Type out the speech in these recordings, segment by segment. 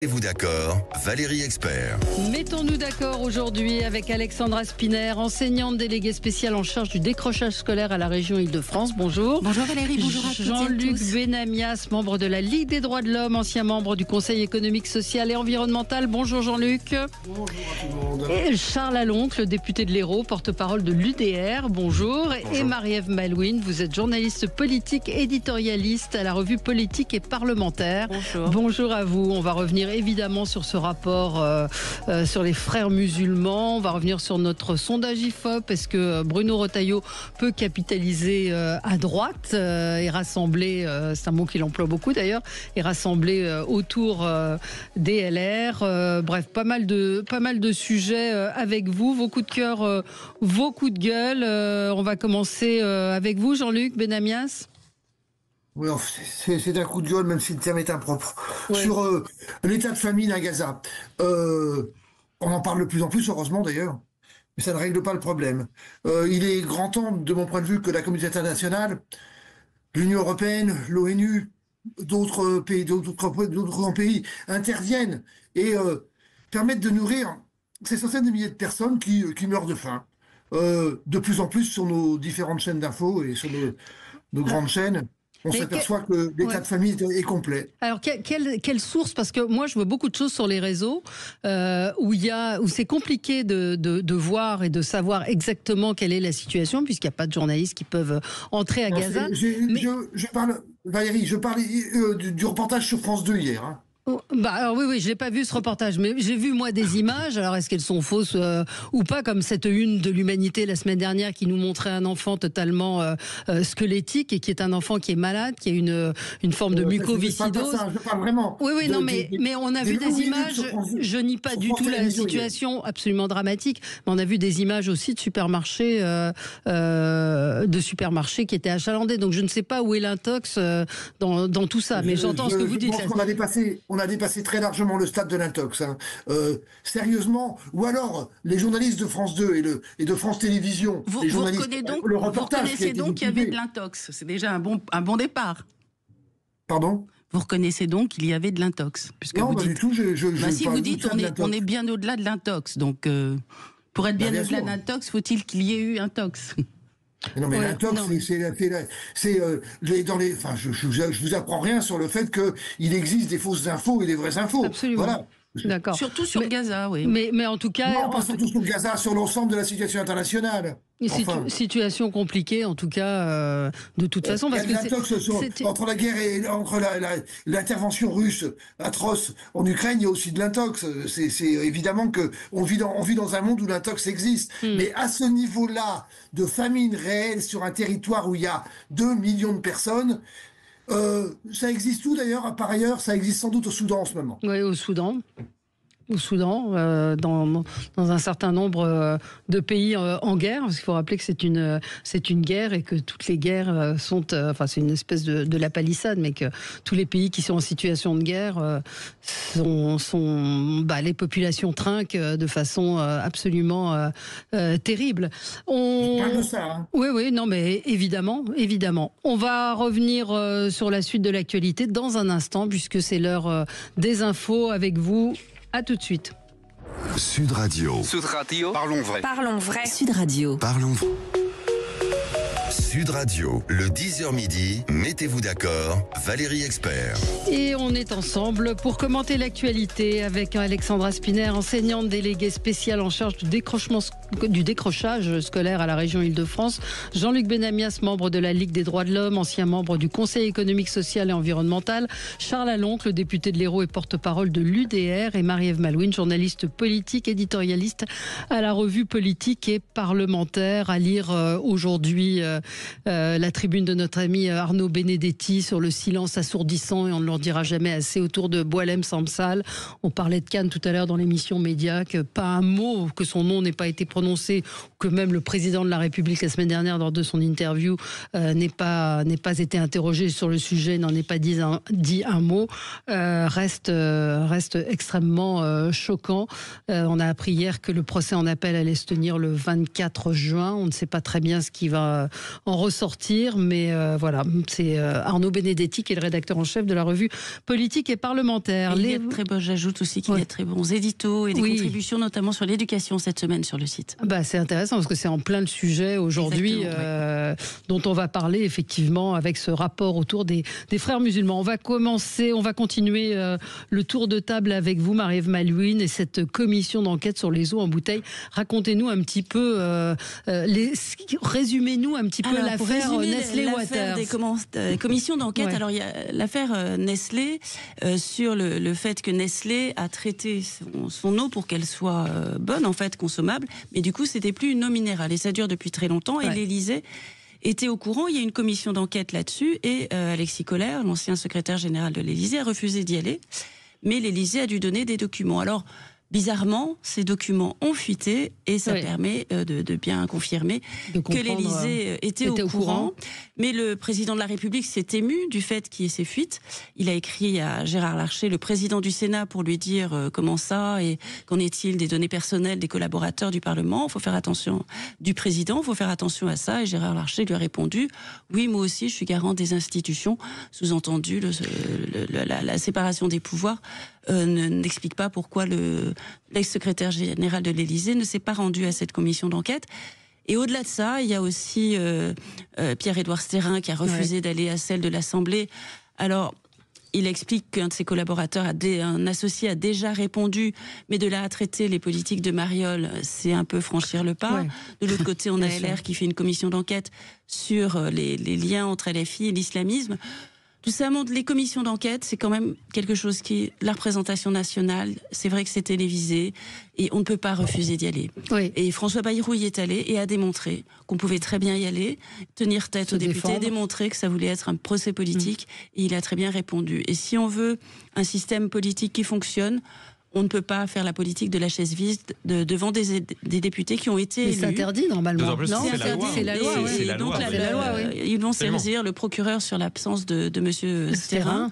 Mettez-vous d'accord, Valérie Expert. Mettons-nous d'accord aujourd'hui avec Alexandra Spiner, enseignante déléguée spéciale en charge du décrochage scolaire à la région Île-de-France. Bonjour. Bonjour Valérie, bonjour à toutes et à Jean-Luc tous. Benamias, membre de la Ligue des droits de l'homme, ancien membre du Conseil économique, social et environnemental. Bonjour Jean-Luc. Bonjour à tout le monde. Et Charles Aloncle, député de l'Hérault, porte-parole de l'UDR. Bonjour. Et Marie-Ève Malouine, vous êtes journaliste politique, éditorialiste à la revue Politique et Parlementaire. Bonjour. Bonjour à vous. On va revenir évidemment sur ce rapport sur les frères musulmans. On va revenir sur notre sondage IFOP. Est-ce que Bruno Retailleau peut capitaliser à droite et rassembler, c'est un mot qu'il emploie beaucoup d'ailleurs, et rassembler autour des LR. Bref, pas mal de sujets avec vous. Vos coups de cœur, vos coups de gueule. On va commencer avec vous, Jean-Luc Benamias. Oui, c'est un coup de gueule, même si le terme est impropre. Ouais. Sur l'état de famine à Gaza. On en parle de plus en plus, heureusement d'ailleurs, mais ça ne règle pas le problème. Il est grand temps, de mon point de vue, que la communauté internationale, l'Union européenne, l'ONU, d'autres grands pays interviennent et permettent de nourrir ces centaines de milliers de personnes qui meurent de faim. De plus en plus sur nos différentes chaînes d'infos et sur nos grandes chaînes. On s'aperçoit que l'état de famille est complet. Alors, quelle source? Parce que moi, je vois beaucoup de choses sur les réseaux où c'est compliqué de voir et de savoir exactement quelle est la situation, puisqu'il n'y a pas de journalistes qui peuvent entrer à Gaza. Valérie, je parle du reportage sur France 2 hier. Hein. Alors oui, je n'ai pas vu ce reportage, mais j'ai vu moi des images. Alors est-ce qu'elles sont fausses ou pas, comme cette une de l'Humanité la semaine dernière qui nous montrait un enfant totalement squelettique et qui est un enfant qui est malade, qui a une forme de mucoviscidose. Je parle vraiment. Oui, non, mais on a vu des images. Je nie pas du tout la situation absolument dramatique, mais on a vu des images aussi de supermarchés, qui étaient achalandés. Donc je ne sais pas où est l'intox dans tout ça, mais j'entends ce que vous dites. Je pense qu'on a dépassé très largement le stade de l'intox. Hein. Sérieusement, ou alors les journalistes de France 2 et de France Télévisions, Vous reconnaissez donc qu'il y avait de l'intox. C'est déjà un bon départ. Pardon ? Vous reconnaissez donc qu'il y avait de l'intox, puisque non, vous pas dites. du tout. Si vous dites on est bien au-delà de l'intox, donc pour être bien au-delà de l'intox, faut-il qu'il y ait eu un tox? Non, mais l'intox, je vous apprends rien sur le fait qu'il existe des fausses infos et des vraies infos. Absolument. Voilà. D'accord. Surtout sur Gaza, oui. Mais en tout cas, non, pas surtout sur Gaza, sur l'ensemble de la situation internationale. Situation compliquée, en tout cas, de toute façon. Parce il y a de l'intox entre la guerre et entre l'intervention russe atroce en Ukraine, il y a aussi de l'intox. C'est évidemment qu'on vit dans un monde où l'intox existe. Mais à ce niveau-là de famine réelle sur un territoire où il y a 2 millions de personnes, ça existe où d'ailleurs? Par ailleurs, ça existe sans doute au Soudan en ce moment. Oui, au Soudan, dans un certain nombre de pays en guerre, parce qu'il faut rappeler que c'est une guerre et que toutes les guerres sont, c'est une espèce de la palissade, mais que tous les pays qui sont en situation de guerre les populations trinquent de façon absolument terrible. On parle de ça. Hein. Oui, non, mais évidemment. On va revenir sur la suite de l'actualité dans un instant, puisque c'est l'heure des infos avec vous. À tout de suite. Sud Radio. Parlons vrai. Sud Radio. Parlons vrai. Sud Radio, le 10h midi, mettez-vous d'accord, Valérie Expert. Et on est ensemble pour commenter l'actualité avec Alexandra Spiner, enseignante déléguée spéciale en charge du décrochage scolaire à la région Île-de-France. Jean-Luc Benamias, membre de la Ligue des droits de l'homme, ancien membre du Conseil économique, social et environnemental. Charles Aloncle, député de l'Hérault et porte-parole de l'UDR. Et Marie-Ève Malouine, journaliste politique, éditorialiste à la revue Politique et Parlementaire. À lire aujourd'hui la tribune de notre ami Arnaud Benedetti sur le silence assourdissant, et on ne leur dira jamais assez, autour de Boualem Sansal. On parlait de Cannes tout à l'heure dans l'émission Média, que pas un mot, que son nom n'ait pas été prononcé, que même le président de la République la semaine dernière lors de son interview n'ait pas été interrogé sur le sujet, n'en ait pas dit un mot, reste extrêmement choquant. On a appris hier que le procès en appel allait se tenir le 24 juin. On ne sait pas très bien ce qui va en ressortir. Mais voilà, c'est Arnaud Benedetti qui est le rédacteur en chef de la revue Politique et Parlementaire. Il y a de très bons, j'ajoute aussi qu'il y a de très bons éditos et des contributions, notamment sur l'éducation cette semaine sur le site. C'est intéressant parce que c'est en plein le sujet aujourd'hui dont on va parler effectivement avec ce rapport autour des frères musulmans. On va continuer le tour de table avec vous, Marie-Ève Malouine, et cette commission d'enquête sur les eaux en bouteille. Racontez-nous un petit peu, résumez-nous un petit peu l'affaire Nestlé Waters. Des commissions d'enquête. Ouais. Alors il y a l'affaire Nestlé sur le fait que Nestlé a traité son eau pour qu'elle soit bonne, en fait, consommable, mais du coup c'était plus une eau minérale et ça dure depuis très longtemps. Et l'Élysée était au courant. Il y a une commission d'enquête là-dessus et Alexis Kohler, l'ancien secrétaire général de l'Élysée, a refusé d'y aller. Mais l'Élysée a dû donner des documents. Alors, bizarrement, ces documents ont fuité et ça permet de bien confirmer que l'Élysée était au courant. Mais le président de la République s'est ému du fait qu'il y ait ces fuites. Il a écrit à Gérard Larcher, le président du Sénat, pour lui dire comment ça et qu'en est-il des données personnelles des collaborateurs du Parlement. Il faut faire attention du président, il faut faire attention à ça. Et Gérard Larcher lui a répondu « Oui, moi aussi, je suis garant des institutions ». Sous-entendu, la séparation des pouvoirs n'explique pas pourquoi l'ex-secrétaire général de l'Élysée ne s'est pas rendu à cette commission d'enquête. Et au-delà de ça, il y a aussi Pierre-Édouard Stérin qui a refusé d'aller à celle de l'Assemblée. Alors, il explique qu'un de ses collaborateurs, un associé, a déjà répondu, mais de là à traiter les politiques de Mariol, c'est un peu franchir le pas. De l'autre côté, on a LR qui fait une commission d'enquête sur les liens entre LFI et l'islamisme. Tout ça montre les commissions d'enquête, c'est quand même quelque chose qui est la représentation nationale. C'est vrai que c'est télévisé et on ne peut pas refuser d'y aller. Et François Bayrou y est allé et a démontré qu'on pouvait très bien y aller, tenir tête aux députés, démontrer que ça voulait être un procès politique et il a très bien répondu. Et si on veut un système politique qui fonctionne, on ne peut pas faire la politique de la chaise vide devant des députés qui ont été élus. C'est interdit normalement. C'est la loi. Ils vont saisir le procureur sur l'absence de monsieur Stérin.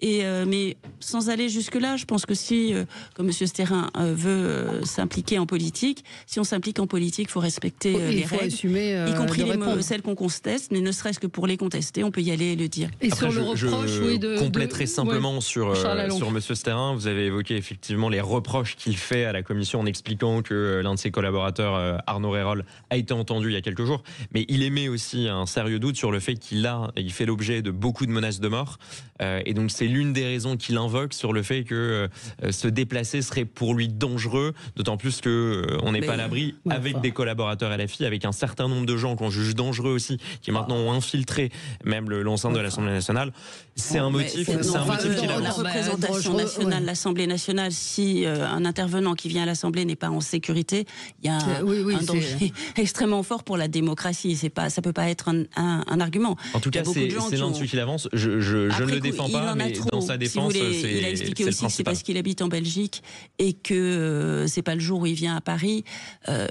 Mais sans aller jusque-là, je pense que si, comme M. Stérin veut s'impliquer en politique, si on s'implique en politique, il faut respecter les règles, assumer, y compris celles qu'on conteste, mais ne serait-ce que pour les contester, on peut y aller et le dire. Et après, sur le reproche, je compléterai simplement sur M. Stérin. Vous avez évoqué effectivement les reproches qu'il fait à la commission en expliquant que l'un de ses collaborateurs, Arnaud Rérol, a été entendu il y a quelques jours, mais il émet aussi un sérieux doute sur le fait qu'il fait l'objet de beaucoup de menaces de mort, et donc c'est l'une des raisons qu'il invoque sur le fait que se déplacer serait pour lui dangereux, d'autant plus qu'on n'est pas à l'abri avec des collaborateurs LFI, avec un certain nombre de gens qu'on juge dangereux aussi, qui maintenant ont infiltré même l'enceinte de l'Assemblée nationale. C'est un motif qu'il a. La représentation nationale, l'Assemblée nationale, si un intervenant qui vient à l'Assemblée n'est pas en sécurité, il y a un danger extrêmement fort pour la démocratie. Ça peut pas être un argument. En tout cas, c'est l'un de ceux qui avance. Je ne le défends pas, mais dans sa défense, il a expliqué aussi que c'est parce qu'il habite en Belgique et que c'est pas le jour où il vient à Paris.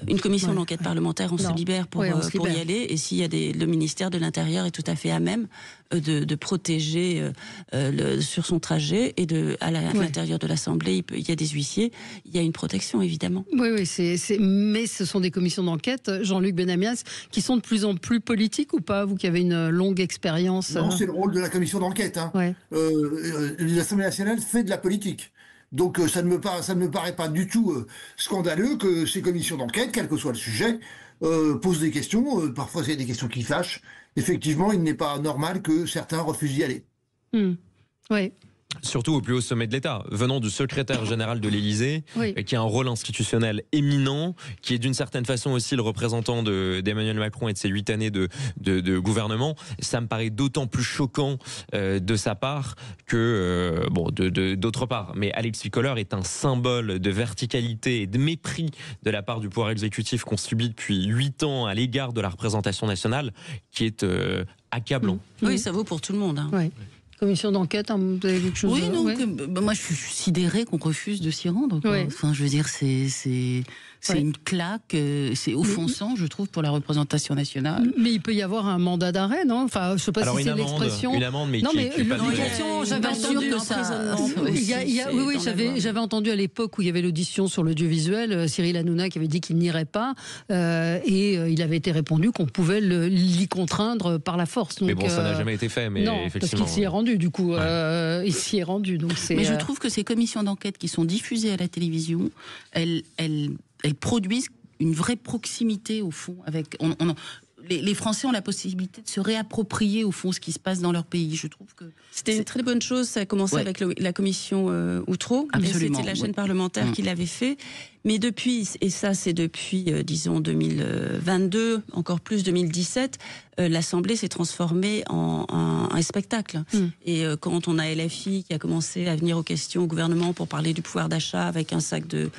Une commission d'enquête parlementaire, on se libère pour y aller. Et s'il y a le ministère de l'Intérieur est tout à fait à même de protéger sur son trajet et à l'intérieur de l'Assemblée, il y a des huissiers, il y a une protection évidemment. Mais ce sont des commissions d'enquête, Jean-Luc Benamias, qui sont de plus en plus politiques ou pas, vous qui avez une longue expérience? Non, c'est le rôle de la commission d'enquête. L'Assemblée nationale fait de la politique. Donc ça ne me paraît pas du tout scandaleux que ces commissions d'enquête, quel que soit le sujet, posent des questions. Parfois c'est des questions qui fâchent. Effectivement, il n'est pas normal que certains refusent d'y aller. Surtout au plus haut sommet de l'État, venant du secrétaire général de l'Élysée, qui a un rôle institutionnel éminent, qui est d'une certaine façon aussi le représentant d'Emmanuel Macron et de ses 8 années de gouvernement. Ça me paraît d'autant plus choquant de sa part que, d'autre part. Mais Alexis Kohler est un symbole de verticalité et de mépris de la part du pouvoir exécutif qu'on subit depuis 8 ans à l'égard de la représentation nationale, qui est accablant. Oui, ça vaut pour tout le monde. Commission d'enquête, hein, vous avez quelque chose? Oui, non, moi je suis sidérée qu'on refuse de s'y rendre. Enfin, je veux dire, c'est une claque, c'est offensant, je trouve, pour la représentation nationale. Mais il peut y avoir un mandat d'arrêt, non? Enfin, je sais pas si c'est l'expression. Une amende, mais non, mais l'obligation, j'avais entendu j'avais entendu à l'époque où il y avait l'audition sur l'audiovisuel, Cyril Hanouna qui avait dit qu'il n'irait pas, et il avait été répondu qu'on pouvait l'y contraindre par la force. Donc, mais bon, ça n'a jamais été fait, mais non, effectivement. Parce qu'il s'y est rendu, du coup. Il s'y est rendu. Donc mais je trouve que ces commissions d'enquête qui sont diffusées à la télévision, elles produisent une vraie proximité, au fond, avec... Les Français ont la possibilité de se réapproprier, au fond, ce qui se passe dans leur pays. Je trouve que... C'était une très bonne chose. Ça a commencé avec la commission Outreau. C'était la chaîne parlementaire qui l'avait fait. Mais depuis, et ça c'est depuis, disons, 2022, encore plus 2017, l'Assemblée s'est transformée en un spectacle. Et quand on a LFI qui a commencé à venir aux questions au gouvernement pour parler du pouvoir d'achat avec un sac de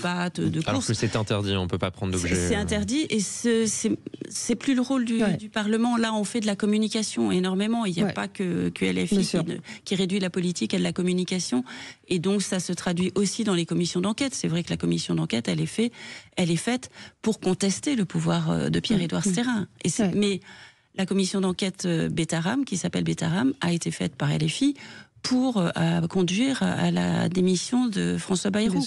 pâtes, de courses... Alors que c'est interdit, on ne peut pas prendre d'objet... C'est interdit, et c'est plus le rôle du Parlement. Là, on fait de la communication énormément. Il n'y a pas que LFI qui réduit la politique à de la communication. Et donc, ça se traduit aussi dans les commissions d'enquête. C'est vrai que la commission d'enquête, elle est faite pour contester le pouvoir de Pierre-Édouard Stérin. Mais la commission d'enquête Bétaram, qui s'appelle Bétaram, a été faite par LFI pour conduire à la démission de François Bayrou.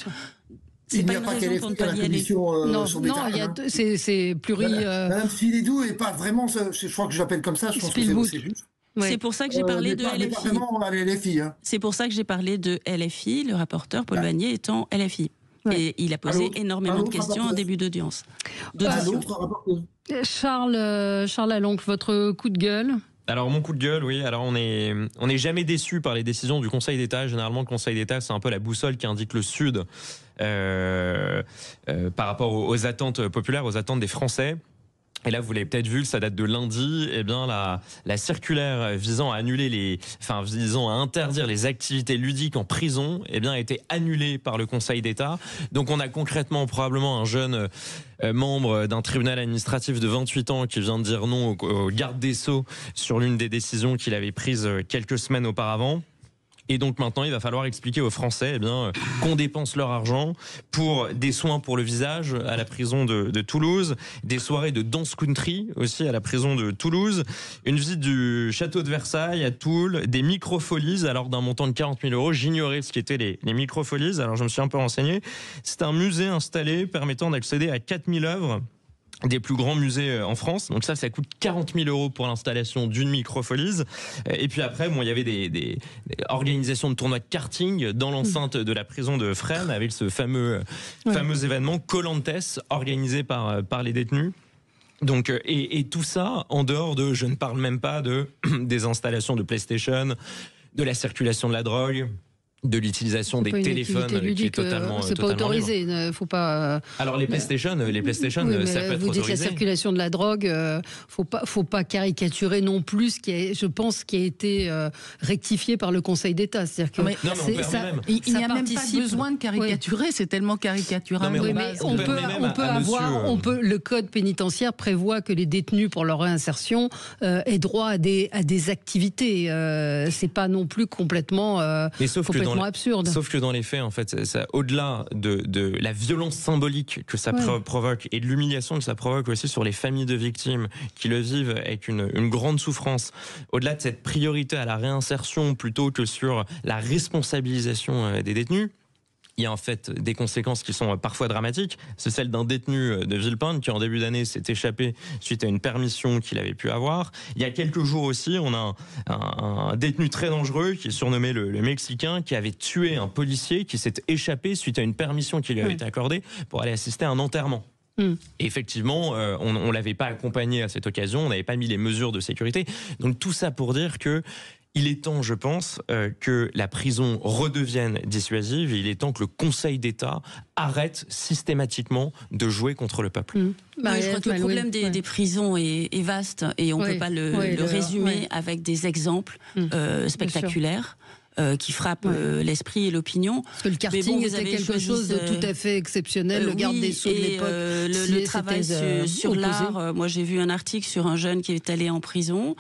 Il n'y a pas qu'elle est à la commission sur Bétaram. Non, c'est pluri... Madame Philidou n'est pas vraiment... Je crois que je l'appelle comme ça, je pense que c'est juste. C'est pour ça que j'ai parlé de LFI. C'est pour ça que j'ai parlé de LFI, le rapporteur Paul Vannier étant LFI. Et il a posé énormément de questions en début d'audience. Charles Lalonque, votre coup de gueule? Alors mon coup de gueule, oui. Alors on n'est jamais déçu par les décisions du Conseil d'État. Généralement, le Conseil d'État, c'est un peu la boussole qui indique le Sud par rapport aux attentes populaires, aux attentes des Français. Et là, vous l'avez peut-être vu, ça date de lundi. Eh bien, la circulaire visant à interdire les activités ludiques en prison, eh bien, a été annulée par le Conseil d'État. Donc, on a concrètement probablement un jeune membre d'un tribunal administratif de 28 ans qui vient de dire non au garde des Sceaux sur l'une des décisions qu'il avait prises quelques semaines auparavant. Et donc maintenant, il va falloir expliquer aux Français qu'on dépense leur argent pour des soins pour le visage à la prison de Toulouse, des soirées de dance country aussi à la prison de Toulouse, une visite du château de Versailles à Toul, des microfolies alors d'un montant de 40 000 €. J'ignorais ce qu'étaient les microfolies, alors je me suis un peu renseigné. C'est un musée installé permettant d'accéder à 4000 œuvres des plus grands musées en France. Donc ça coûte 40 000 € pour l'installation d'une microfolise. Et puis après, il y avait des organisations de tournois de karting dans l'enceinte de la prison de Fresnes avec ce fameux événement Colantes organisé par les détenus. Donc, et tout ça en dehors je ne parle même pas des installations de PlayStation, de la circulation de la drogue, de l'utilisation des téléphones qui est totalement c'est pas autorisé, il faut pas. Alors les PlayStation, ça peut être vous autorisé. Dites la circulation de la drogue, faut pas caricaturer non plus je pense qui a été rectifié par le Conseil d'État, c'est-à-dire que il n'y a même pas besoin de caricaturer, c'est tellement caricatural. Le code pénitentiaire prévoit que les détenus pour leur réinsertion aient droit à des activités. C'est pas non plus complètement absurde. Sauf que dans les faits, en fait, ça, au-delà de la violence symbolique que ça provoque et de l'humiliation que ça provoque aussi sur les familles de victimes qui le vivent avec une grande souffrance, au-delà de cette priorité à la réinsertion plutôt que sur la responsabilisation des détenus, il y a en fait des conséquences qui sont parfois dramatiques. C'est celle d'un détenu de Villepinte qui en début d'année s'est échappé suite à une permission qu'il avait pu avoir. Il y a quelques jours aussi, on a un détenu très dangereux qui est surnommé le Mexicain, qui avait tué un policier qui s'est échappé suite à une permission qui lui avait été accordée pour aller assister à un enterrement. Et effectivement, on l'avait pas accompagné à cette occasion, on n'avait pas mis les mesures de sécurité. Donc tout ça pour dire que il est temps, je pense, que la prison redevienne dissuasive et il est temps que le Conseil d'État arrête systématiquement de jouer contre le peuple. Je crois que le problème des prisons est vaste et on ne peut pas le résumer avec des exemples spectaculaires. qui frappe l'esprit et l'opinion. Parce que le karting était quelque chose de tout à fait exceptionnel, le garde des Sceaux de l'époque. Le travail sur l'art, moi j'ai vu un article sur un jeune qui est allé en prison,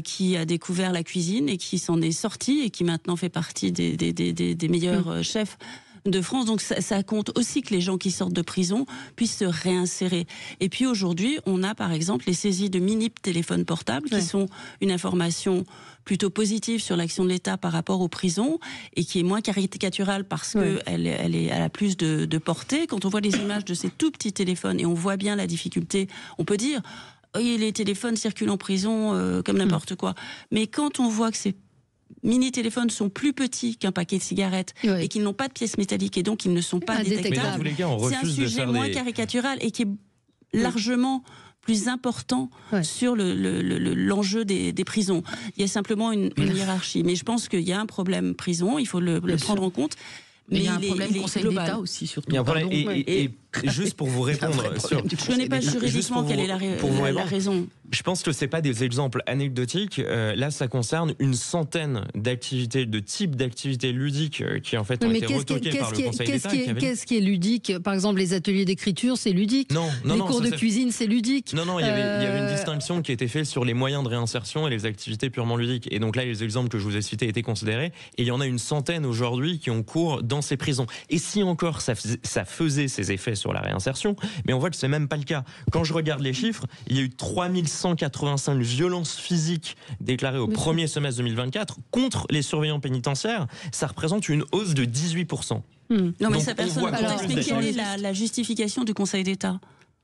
qui a découvert la cuisine et qui s'en est sorti et qui maintenant fait partie des meilleurs chefs de France. Donc ça compte aussi que les gens qui sortent de prison puissent se réinsérer. Et puis aujourd'hui, on a par exemple les saisies de mini téléphones portables qui sont une information plutôt positive sur l'action de l'État par rapport aux prisons et qui est moins caricaturale parce qu'elle a plus de portée. Quand on voit les images de ces tout petits téléphones et on voit bien la difficulté, on peut dire les téléphones circulent en prison comme n'importe quoi. Mais quand on voit que ces mini-téléphones sont plus petits qu'un paquet de cigarettes et qu'ils n'ont pas de pièces métalliques et donc ils ne sont pas détectables. C'est un sujet moins caricatural et qui est largement plus important sur l'enjeu des prisons. Il y a simplement une hiérarchie. Mais je pense qu'il y a un problème prison, il faut le prendre en compte. Mais il y a un problème Conseil d'État aussi, surtout. Il y a un problème, et juste pour vous répondre... Je ne connais pas juridiquement quelle est la raison. Je pense que ce n'est pas des exemples anecdotiques. Là, ça concerne une centaine d'activités, de types d'activités ludiques qui, en fait, ont été retoquées par le Conseil d'État. Qu'est-ce qui est ludique ? Par exemple, les ateliers d'écriture, c'est ludique. Les cours de cuisine, c'est ludique. Non, il y avait une distinction qui était faite sur les moyens de réinsertion et les activités purement ludiques. Et donc là, les exemples que je vous ai cités étaient considérés. Et il y en a une centaine aujourd'hui qui ont cours dans ces prisons. Et si encore ça faisait ses effets sur la réinsertion, mais on voit que c'est même pas le cas. Quand je regarde les chiffres, il y a eu 3185 violences physiques déclarées au premier semestre 2024 contre les surveillants pénitentiaires. Ça représente une hausse de 18%. Non, mais ça personne ne peut expliquer quelle est la justification du Conseil d'État.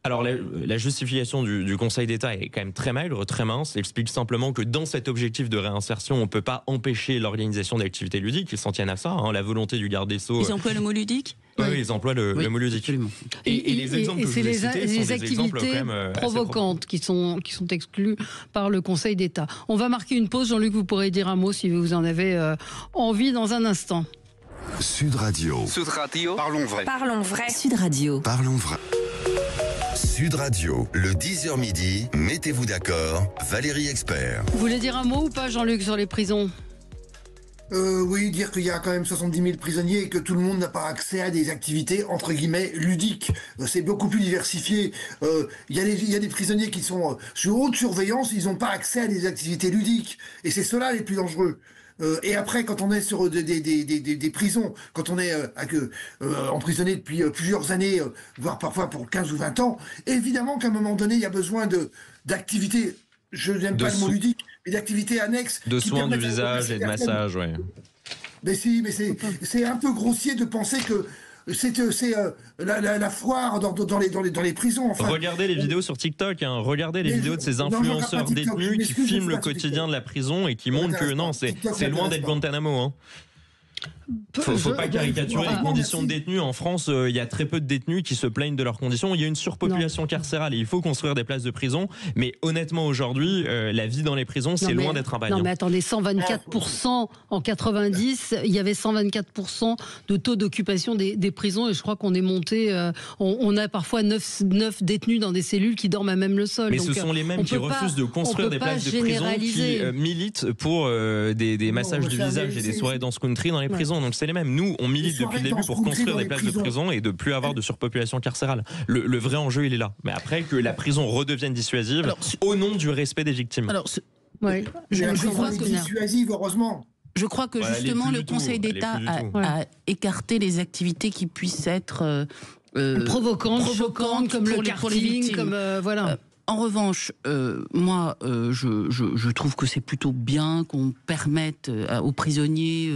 Alors la justification du Conseil d'État est quand même très maigre, très mince. Elle explique simplement que dans cet objectif de réinsertion, on ne peut pas empêcher l'organisation d'activités ludiques. Ils s'en tiennent à ça, la volonté du garde des Sceaux. Ils emploient le mot ludique ? Oui, ils emploient le mot ludique. Et les exemples que je vous ai cités sont des activités quand même provocantes qui sont exclues par le Conseil d'État. On va marquer une pause. Jean-Luc, vous pourrez dire un mot si vous en avez envie dans un instant. Sud Radio. Sud Radio. Parlons vrai. Parlons vrai. Sud Radio. Parlons vrai. Sud Radio, le 10h midi, mettez-vous d'accord, Valérie Expert. Vous voulez dire un mot ou pas, Jean-Luc, sur les prisons ? Oui, dire qu'il y a quand même 70 000 prisonniers et que tout le monde n'a pas accès à des activités, entre guillemets, ludiques. C'est beaucoup plus diversifié. Il y a des prisonniers qui sont sous haute surveillance, ils n'ont pas accès à des activités ludiques. Et c'est cela les plus dangereux. Et après, quand on est sur des prisons, quand on est emprisonné depuis plusieurs années, voire parfois pour 15 ou 20 ans, évidemment qu'à un moment donné, il y a besoin d'activités, je n'aime pas le mot ludique, mais d'activités annexes. De soins du visage et de massage, oui. Mais si, mais c'est un peu grossier de penser que c'est la foire dans les prisons. Enfin. Regardez les vidéos sur TikTok, regardez les vidéos de ces influenceurs détenus qui filment le quotidien de la prison et qui montrent que non, c'est loin d'être Guantanamo. Faut pas caricaturer les conditions de détenus. En France, il y a très peu de détenus qui se plaignent de leurs conditions. Il y a une surpopulation carcérale et il faut construire des places de prison. Mais honnêtement, aujourd'hui, la vie dans les prisons, c'est loin d'être un bagne. Non, mais attendez, 124% en 90, il y avait 124% de taux d'occupation des prisons et je crois qu'on est monté, on a parfois 9 détenus dans des cellules qui dorment à même le sol. Mais ce sont les mêmes qui refusent de construire des places de prison, qui militent pour des massages du visage et des soirées danse country dans les prisons. Donc c'est les mêmes. Nous, on milite depuis le début pour construire des places de prison et de plus avoir de surpopulation carcérale. Le vrai enjeu, il est là. Mais après, que la prison redevienne dissuasive au nom du respect des victimes. Alors, je crois que dissuasive, heureusement. Je crois que justement le Conseil d'État a écarté les activités qui puissent être provocantes, choquantes, comme le karting, comme voilà. En revanche, moi, je trouve que c'est plutôt bien qu'on permette aux prisonniers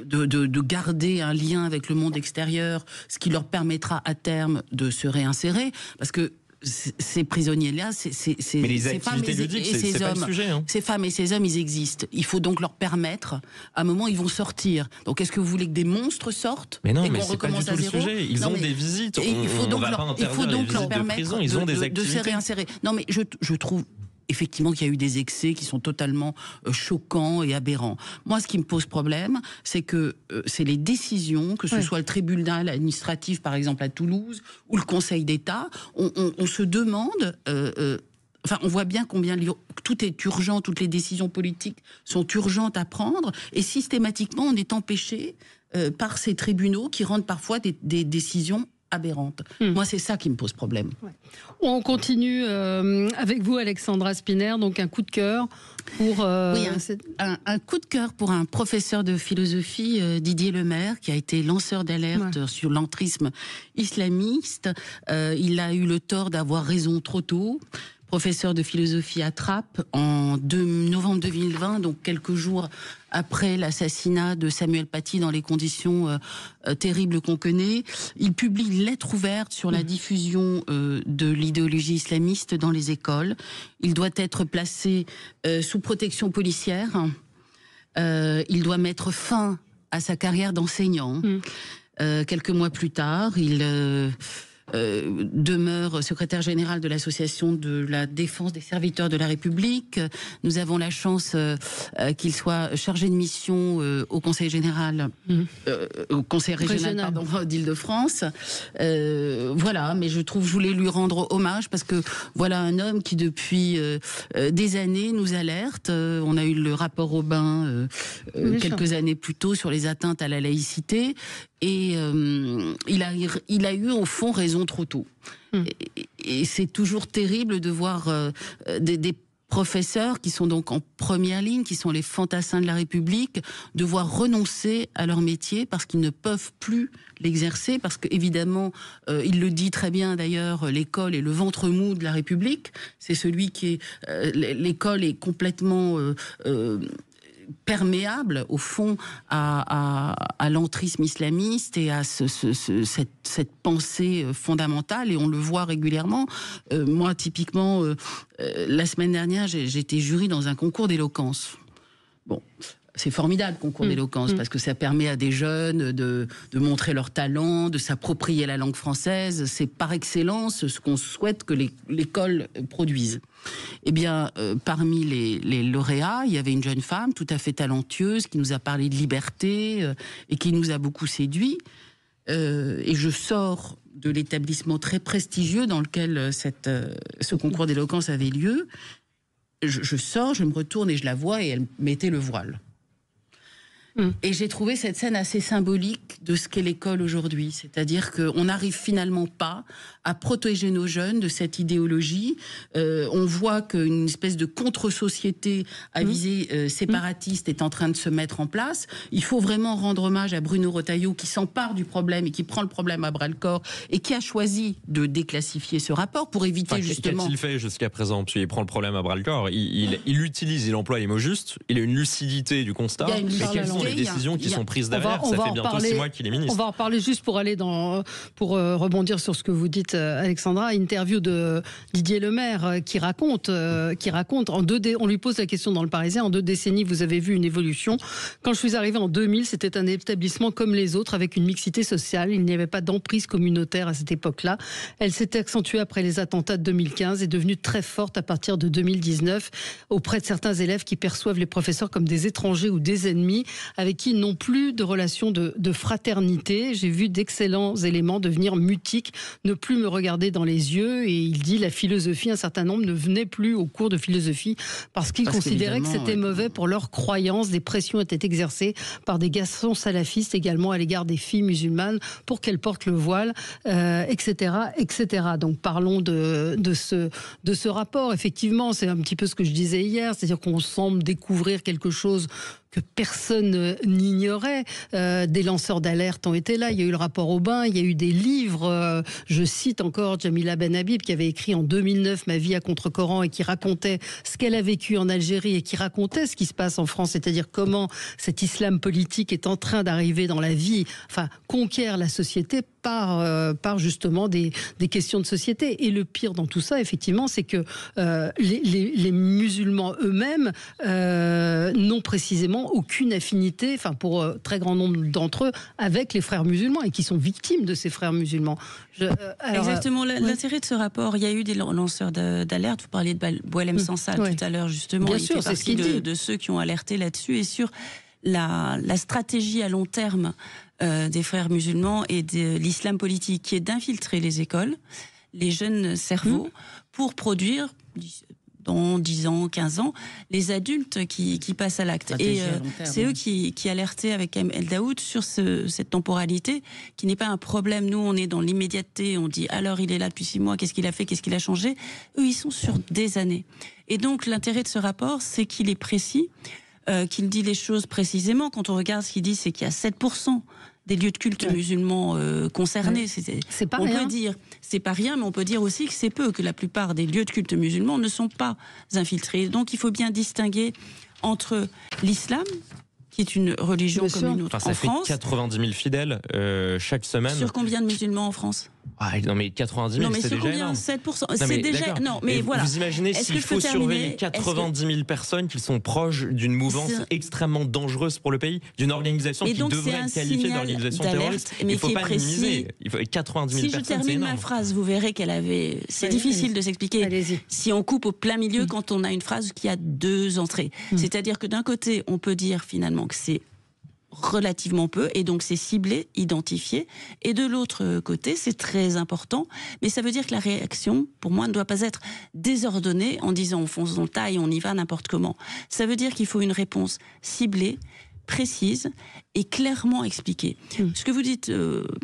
de garder un lien avec le monde extérieur, ce qui leur permettra à terme de se réinsérer, parce que ces prisonniers-là, ces femmes et ces hommes, ces femmes et ces hommes, ils existent. Il faut donc leur permettre, à un moment, ils vont sortir. Donc, est-ce que vous voulez que des monstres sortent ? Mais non, mais c'est pas du tout le sujet. Ils ont des visites. Il faut donc leur permettre ils ont des activités. De se réinsérer. Non, mais je trouve effectivement qu'il y a eu des excès qui sont totalement choquants et aberrants. Moi, ce qui me pose problème, c'est que c'est les décisions, que ce soit le tribunal administratif, par exemple, à Toulouse, ou le Conseil d'État, on se demande... Enfin, on voit bien combien tout est urgent, toutes les décisions politiques sont urgentes à prendre, et systématiquement, on est empêché par ces tribunaux qui rendent parfois des décisions aberrantes. Moi, c'est ça qui me pose problème. Ouais. On continue avec vous, Alexandra Spinner, donc un coup de cœur pour... Oui, un coup de cœur pour un professeur de philosophie, Didier Lemaire, qui a été lanceur d'alerte sur l'entrisme islamiste. Il a eu le tort d'avoir raison trop tôt. Professeur de philosophie à Trappes en novembre 2020, donc quelques jours après l'assassinat de Samuel Paty dans les conditions terribles qu'on connaît. Il publie une lettre ouverte sur la diffusion de l'idéologie islamiste dans les écoles. Il doit être placé sous protection policière. Il doit mettre fin à sa carrière d'enseignant. Quelques mois plus tard, il... demeure secrétaire général de l'association de la défense des serviteurs de la République. Nous avons la chance qu'il soit chargé de mission au Conseil général, au Conseil régional d'Île-de-France. Voilà, mais je voulais lui rendre hommage parce que voilà un homme qui depuis des années nous alerte. On a eu le rapport Aubin quelques années plus tôt sur les atteintes à la laïcité. Et il a eu au fond raison trop tôt. Et c'est toujours terrible de voir des professeurs qui sont donc en première ligne, qui sont les fantassins de la République, devoir renoncer à leur métier parce qu'ils ne peuvent plus l'exercer, parce qu'évidemment, il le dit très bien d'ailleurs, l'école est le ventre mou de la République. C'est celui qui est... l'école est complètement... perméable au fond à l'entrisme islamiste et à cette pensée fondamentale, et on le voit régulièrement. Moi, typiquement, la semaine dernière, j'étais jury dans un concours d'éloquence. Bon, c'est formidable, concours d'éloquence, parce que ça permet à des jeunes de montrer leur talent, de s'approprier la langue française. C'est par excellence ce qu'on souhaite que l'école produise. Eh bien, parmi les lauréats, il y avait une jeune femme tout à fait talentueuse qui nous a parlé de liberté et qui nous a beaucoup séduit. Et je sors de l'établissement très prestigieux dans lequel ce concours d'éloquence avait lieu. Je sors, je me retourne et je la vois, et elle mettait le voile. Et j'ai trouvé cette scène assez symbolique de ce qu'est l'école aujourd'hui. C'est-à-dire qu'on n'arrive finalement pas à protéger nos jeunes de cette idéologie. On voit qu'une espèce de contre-société à visée séparatiste est en train de se mettre en place. Il faut vraiment rendre hommage à Bruno Retailleau, qui s'empare du problème et qui prend le problème à bras-le-corps et qui a choisi de déclassifier ce rapport pour éviter justement... Qu'a-t-il fait jusqu'à présent? Parce qu'il prend le problème à bras-le-corps. Il emploie les mots justes. Il a une lucidité du constat. Les décisions qui sont prises derrière, ça fait bientôt 6 mois qu'il est ministre. On va en reparler juste pour aller pour rebondir sur ce que vous dites, Alexandra. Interview de Didier Lemaire qui raconte on lui pose la question dans Le Parisien: en 2 décennies, vous avez vu une évolution. Quand je suis arrivée en 2000, c'était un établissement comme les autres avec une mixité sociale. Il n'y avait pas d'emprise communautaire à cette époque-là. Elle s'était accentuée après les attentats de 2015 et devenue très forte à partir de 2019 auprès de certains élèves qui perçoivent les professeurs comme des étrangers ou des ennemis, avec qui ils n'ont plus de relation de fraternité. J'ai vu d'excellents éléments devenir mutiques, ne plus me regarder dans les yeux. Et il dit la philosophie, un certain nombre ne venaient plus au cours de philosophie parce qu'ils considéraient que c'était mauvais pour leurs croyances. Des pressions étaient exercées par des garçons salafistes également à l'égard des filles musulmanes pour qu'elles portent le voile, etc., etc. Donc parlons de ce rapport. Effectivement, c'est un petit peu ce que je disais hier, c'est-à-dire qu'on semble découvrir quelque chose que personne n'ignorait. Des lanceurs d'alerte ont été là. Il y a eu le rapport Aubin, il y a eu des livres. Je cite encore Jamila Ben Habib qui avait écrit en 2009 Ma vie à contre-coran et qui racontait ce qu'elle a vécu en Algérie et qui racontait ce qui se passe en France, c'est-à-dire comment cet islam politique est en train d'arriver dans la vie, enfin conquiert la société par justement des questions de société. Et le pire dans tout ça, effectivement, c'est que les musulmans eux-mêmes n'ont précisément aucune affinité, enfin pour très grand nombre d'entre eux, avec les frères musulmans et qui sont victimes de ces frères musulmans. Exactement. L'intérêt de ce rapport, il y a eu des lanceurs d'alerte. Vous parliez de Boualem Sansal tout à l'heure, justement. Bien sûr, fait partie de ceux qui ont alerté là-dessus et sur la stratégie à long terme des frères musulmans et de l'islam politique, qui est d'infiltrer les écoles, les jeunes cerveaux, pour produire dans 10 ans, 15 ans, les adultes qui passent à l'acte. Et c'est eux qui alertaient avec Karim El Daoud sur cette temporalité, qui n'est pas un problème. Nous, on est dans l'immédiateté, on dit alors il est là depuis 6 mois, qu'est-ce qu'il a fait, qu'est-ce qu'il a changé. Eux, ils sont sur des années. Et donc l'intérêt de ce rapport, c'est qu'il est précis, qu'il dit les choses précisément. Quand on regarde ce qu'il dit, c'est qu'il y a 7% des lieux de culte musulmans concernés. C'est pas on rien. Peut dire, c'est pas rien, mais on peut dire aussi que c'est peu, que la plupart des lieux de culte musulmans ne sont pas infiltrés. Donc il faut bien distinguer entre l'islam, qui est une religion comme une autre en France. Ça fait 90 000 fidèles chaque semaine. Sur combien de musulmans en France ? Non mais 90 000, c'est déjà énorme. 7%. C'est déjà... Non, mais voilà. Vous imaginez s'il faut surveiller 90 000 personnes qui sont proches d'une mouvance extrêmement dangereuse pour le pays, d'une organisation qui devrait être qualifiée d'organisation terroriste. Il ne faut pas minimiser. Il faut 90 000 personnes, c'est énorme. Si je termine ma phrase, vous verrez qu'elle avait... C'est difficile de s'expliquer si on coupe au plein milieu quand on a une phrase qui a 2 entrées. C'est-à-dire que d'un côté, on peut dire finalement que c'est relativement peu, et donc c'est ciblé, identifié, et de l'autre côté, c'est très important, mais ça veut dire que la réaction, pour moi, ne doit pas être désordonnée en disant on fonce dans le tas et on y va n'importe comment. Ça veut dire qu'il faut une réponse ciblée, précise et clairement expliquée. Ce que vous dites,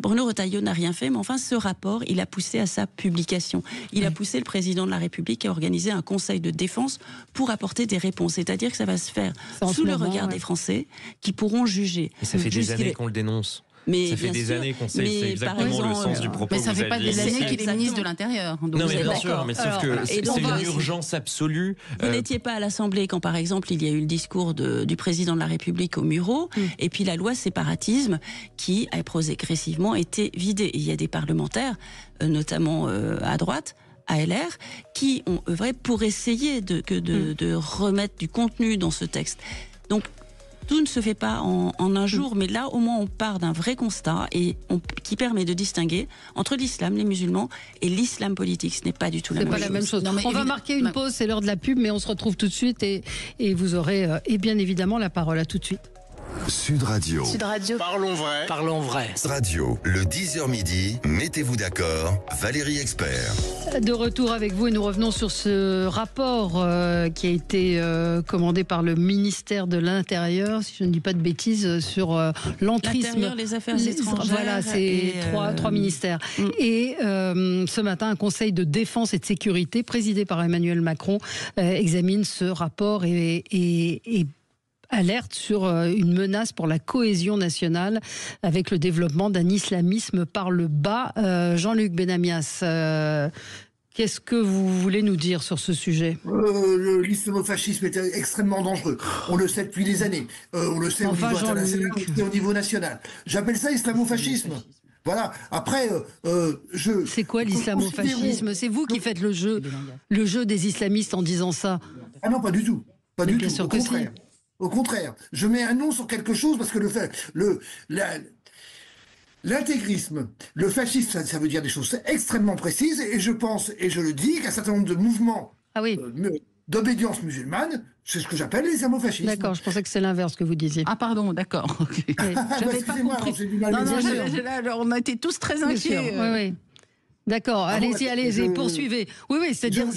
Bruno Retailleau n'a rien fait, mais enfin ce rapport, il a poussé à sa publication. Il a poussé le président de la République à organiser un conseil de défense pour apporter des réponses. C'est-à-dire que ça va se faire sous le regard des Français qui pourront juger. Et ça fait des années qu'on le dénonce. Mais ça fait des années qu'on sait, c'est exactement le sens du propos. Mais ça fait pas des années qu'il est ministre de l'Intérieur. Non, mais bien sûr, mais sauf que c'est une urgence absolue. Vous n'étiez pas à l'Assemblée quand, par exemple, il y a eu le discours du président de la République au Mureau, et puis la loi séparatisme qui a progressivement été vidée. Et il y a des parlementaires, notamment à droite, à LR, qui ont œuvré pour essayer de remettre du contenu dans ce texte. Donc, tout ne se fait pas en un jour, mais là, au moins, on part d'un vrai constat qui permet de distinguer entre l'islam, les musulmans, et l'islam politique. Ce n'est pas du tout la même chose. C'est pas la même chose. On va marquer une pause, c'est l'heure de la pub, mais on se retrouve tout de suite et vous aurez bien évidemment la parole. À tout de suite. Sud Radio. Sud Radio. Parlons vrai. Parlons vrai. Sud Radio, le 10h midi, mettez-vous d'accord, Valérie Expert. De retour avec vous et nous revenons sur ce rapport qui a été commandé par le ministère de l'Intérieur, si je ne dis pas de bêtises, sur l'entrisme. L'Intérieur, les Affaires étrangères. Voilà, c'est trois ministères. Et ce matin, un conseil de défense et de sécurité présidé par Emmanuel Macron examine ce rapport et alerte sur une menace pour la cohésion nationale avec le développement d'un islamisme par le bas. Jean-Luc Benamias, qu'est-ce que vous voulez nous dire sur ce sujet ? L'islamo-fascisme est extrêmement dangereux. On le sait depuis des années. On le sait au niveau international, au niveau national. J'appelle ça islamo-fascisme. Voilà. Après, c'est quoi l'islamo-fascisme ? C'est vous qui faites le jeu des islamistes en disant ça ? Ah non, pas du tout. Pas du tout. Au contraire. Au contraire, je mets un nom sur quelque chose parce que l'intégrisme, le fascisme, ça veut dire des choses extrêmement précises et je pense, et je le dis, qu'un certain nombre de mouvements d'obédience musulmane, c'est ce que j'appelle l'islamo-fascisme. D'accord, je pensais que c'est l'inverse que vous disiez. Ah pardon, d'accord. Excusez-moi, j'ai du mal. Alors, on a été tous très inquiets. Oui. D'accord, allez-y, poursuivez. Oui, c'est-à-dire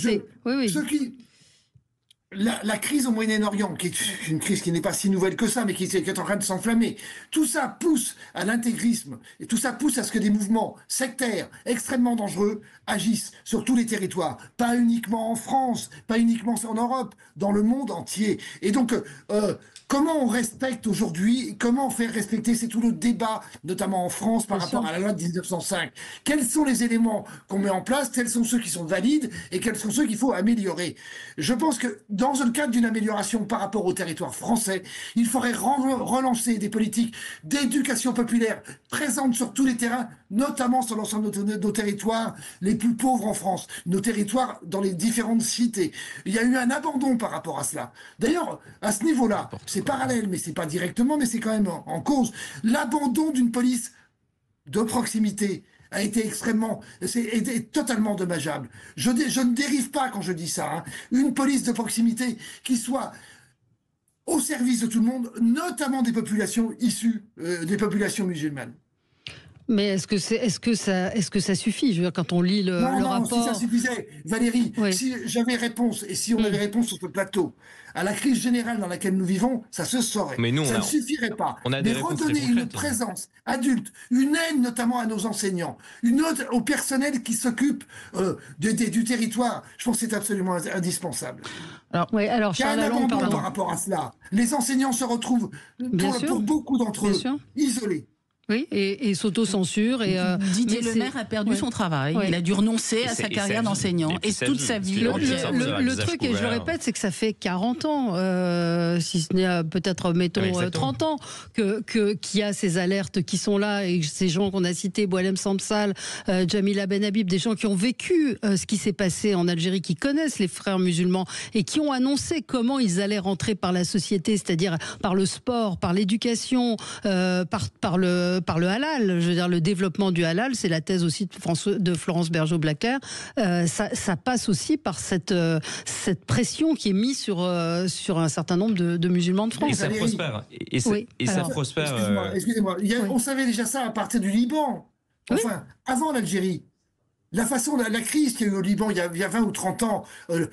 La crise au Moyen-Orient, qui est une crise qui n'est pas si nouvelle que ça, mais qui est en train de s'enflammer, tout ça pousse à l'intégrisme, et tout ça pousse à ce que des mouvements sectaires extrêmement dangereux agissent sur tous les territoires, pas uniquement en France, pas uniquement en Europe, dans le monde entier. Et donc, comment on respecte aujourd'hui, comment faire respecter, c'est tout le débat, notamment en France, par rapport à la loi de 1905. Quels sont les éléments qu'on met en place, quels sont ceux qui sont valides, et quels sont ceux qu'il faut améliorer. Je pense que dans le cadre d'une amélioration par rapport au territoire français, il faudrait relancer des politiques d'éducation populaire présentes sur tous les terrains, notamment sur l'ensemble de nos territoires les plus pauvres en France, nos territoires dans les différentes cités. Il y a eu un abandon par rapport à cela. D'ailleurs, à ce niveau-là, c'est parallèle, mais c'est pas directement, mais c'est quand même en cause. L'abandon d'une police de proximité a été totalement dommageable. Je ne dérive pas quand je dis ça. Hein. Une police de proximité qui soit au service de tout le monde, notamment des populations issues des populations musulmanes. Mais est-ce que ça suffit? Je veux dire, quand on lit le rapport... Non, si ça suffisait, Valérie, si j'avais réponse, et si on avait réponse sur ce plateau, à la crise générale dans laquelle nous vivons, ça se saurait. Mais nous, ça ne suffirait pas. Mais redonner une présence adulte, une aide notamment à nos enseignants, une aide au personnel qui s'occupe du territoire, je pense que c'est absolument indispensable. Alors, il y a un abandon par rapport à cela. Les enseignants se retrouvent, pour beaucoup d'entre eux, isolés. Oui, et s'auto-censure. Didier Lemaire a perdu son travail. Il a dû renoncer à sa carrière d'enseignant et toute sa vie. Le truc, et je le répète, c'est que ça fait 40 ans, si ce n'est peut-être, mettons, 30 ans, qu'il y a ces alertes qui sont là, et ces gens qu'on a cités, Boualem Samsal, Jamila Ben Habib, des gens qui ont vécu ce qui s'est passé en Algérie, qui connaissent les frères musulmans et qui ont annoncé comment ils allaient rentrer par la société, c'est-à-dire par le sport, par l'éducation, par le halal. Je veux dire, le développement du halal, c'est la thèse aussi de Florence Bergeau-Blacker. Ça passe aussi par cette pression qui est mise sur un certain nombre de musulmans de France. Et ça prospère. Ça prospère. Excusez-moi. On savait déjà ça à partir du Liban. Enfin, avant l'Algérie. La crise qu'il y a eu au Liban il y a 20 ou 30 ans,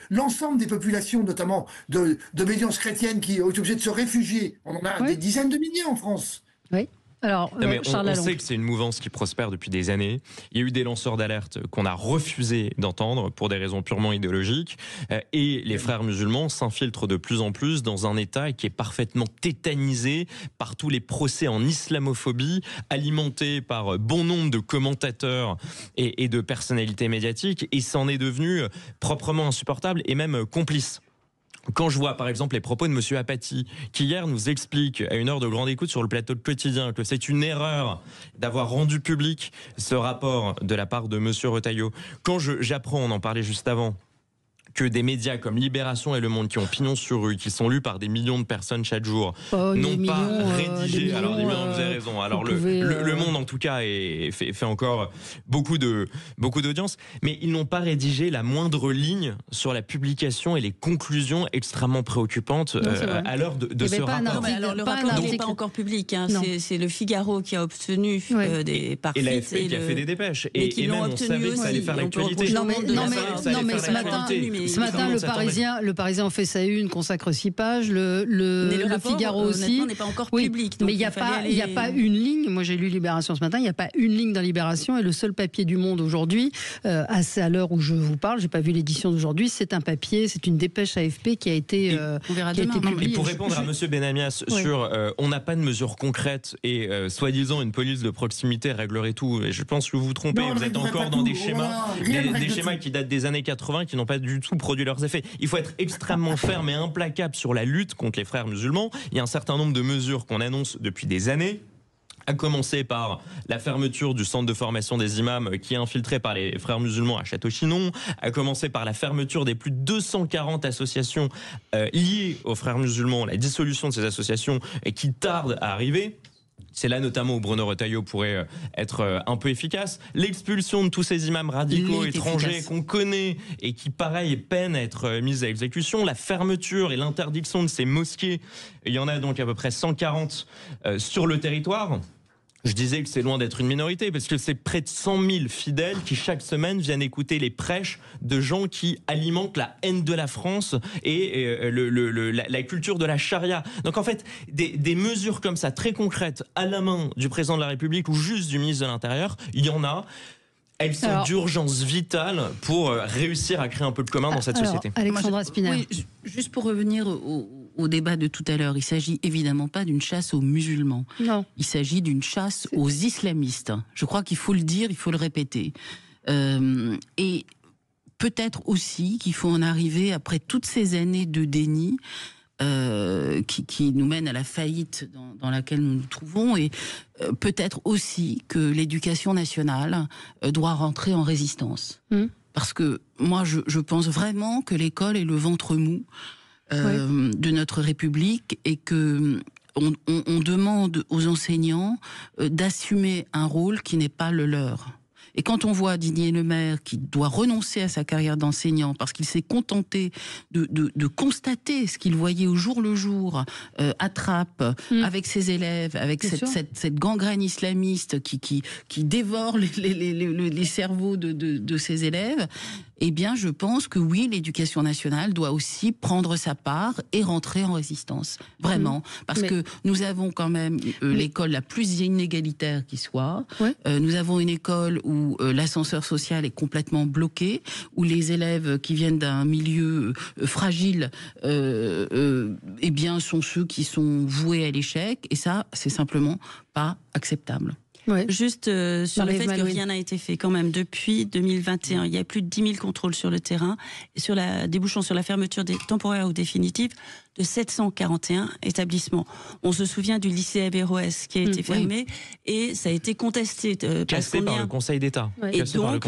l'ensemble des populations, notamment d'obédience chrétienne, qui ont été obligées de se réfugier. On en a des dizaines de milliers en France. Oui. Alors, on sait que c'est une mouvance qui prospère depuis des années. Il y a eu des lanceurs d'alerte qu'on a refusé d'entendre pour des raisons purement idéologiques. Et les frères musulmans s'infiltrent de plus en plus dans un État qui est parfaitement tétanisé par tous les procès en islamophobie, alimentés par bon nombre de commentateurs et de personnalités médiatiques. Et c'en est devenu proprement insupportable et même complice. Quand je vois par exemple les propos de Monsieur Apathy, qui hier nous explique à une heure de grande écoute sur le plateau de Quotidien que c'est une erreur d'avoir rendu public ce rapport de la part de Monsieur Retailleau, quand j'apprends, on en parlait juste avant, que des médias comme Libération et Le Monde, qui ont pignon sur rue, qui sont lus par des millions de personnes chaque jour, n'ont pas rédigé... Alors, vous avez raison. Alors, le Monde, en tout cas, fait encore beaucoup d'audience, mais ils n'ont pas rédigé la moindre ligne sur la publication et les conclusions extrêmement préoccupantes à l'heure de ce rapport. Alors, le rapport n'est pas encore public. Hein. C'est le Figaro qui a obtenu des parties. Et l'AFP qui a fait des dépêches. Et même, on savait que ça allait faire l'actualité. Non, mais ce matin, le Parisien en fait sa une, consacre 6 pages. Le Figaro aussi. N'est pas encore public. Mais il n'y a pas une ligne. Moi, j'ai lu Libération ce matin. Il n'y a pas une ligne dans Libération. Et le seul papier du Monde aujourd'hui, à l'heure où je vous parle, j'ai pas vu l'édition d'aujourd'hui. C'est un papier, c'est une dépêche AFP qui a été publiée. Et pour répondre à Monsieur Benamias sur, on n'a pas de mesures concrètes et soi-disant une police de proximité réglerait tout. Et je pense que vous vous trompez. Vous êtes encore dans des schémas, des schémas qui datent des années 80, qui n'ont pas du tout produit leurs effets. Il faut être extrêmement ferme et implacable sur la lutte contre les frères musulmans. Il y a un certain nombre de mesures qu'on annonce depuis des années, à commencer par la fermeture du centre de formation des imams qui est infiltré par les frères musulmans à Château-Chinon, à commencer par la fermeture des plus de 240 associations liées aux frères musulmans, la dissolution de ces associations qui tarde à arriver. C'est là notamment où Bruno Retailleau pourrait être un peu efficace. L'expulsion de tous ces imams radicaux étrangers qu'on connaît et qui, pareil, peinent à être mis à exécution. La fermeture et l'interdiction de ces mosquées. Il y en a donc à peu près 140 sur le territoire. Je disais que c'est loin d'être une minorité, parce que c'est près de 100 000 fidèles qui, chaque semaine, viennent écouter les prêches de gens qui alimentent la haine de la France et la culture de la charia. Donc, en fait, des mesures comme ça, très concrètes, à la main du président de la République ou juste du ministre de l'Intérieur, il y en a. Elles sont d'urgence vitale pour réussir à créer un peu de commun dans cette société. Alexandra Spinner. Oui, juste pour revenir au débat de tout à l'heure, il s'agit évidemment pas d'une chasse aux musulmans. Non. Il s'agit d'une chasse aux islamistes. Je crois qu'il faut le dire, il faut le répéter. Et peut-être aussi qu'il faut en arriver, après toutes ces années de déni, qui nous mène à la faillite dans laquelle nous nous trouvons, et peut-être aussi que l'éducation nationale doit rentrer en résistance. Parce que moi, je pense vraiment que l'école est le ventre mou de notre République, et que on demande aux enseignants d'assumer un rôle qui n'est pas le leur. Et quand on voit Didier Lemaire qui doit renoncer à sa carrière d'enseignant parce qu'il s'est contenté de constater ce qu'il voyait au jour le jour à Trappes, avec ses élèves, avec cette gangrène islamiste qui dévore les cerveaux de ses élèves, eh bien, je pense que oui, l'éducation nationale doit aussi prendre sa part et rentrer en résistance. Vraiment. Parce que nous avons quand même l'école la plus inégalitaire qui soit. Nous avons une école où l'ascenseur social est complètement bloqué, où les élèves qui viennent d'un milieu fragile, eh bien, sont ceux qui sont voués à l'échec. Et ça, c'est simplement pas acceptable. Juste sur le fait que rien n'a été fait quand même depuis 2021. Il y a plus de 10 000 contrôles sur le terrain, débouchant sur la fermeture temporaire ou définitive de 741 établissements. On se souvient du lycée Averroès qui a été fermé et ça a été contesté. Classé par le Conseil d'État. Et donc,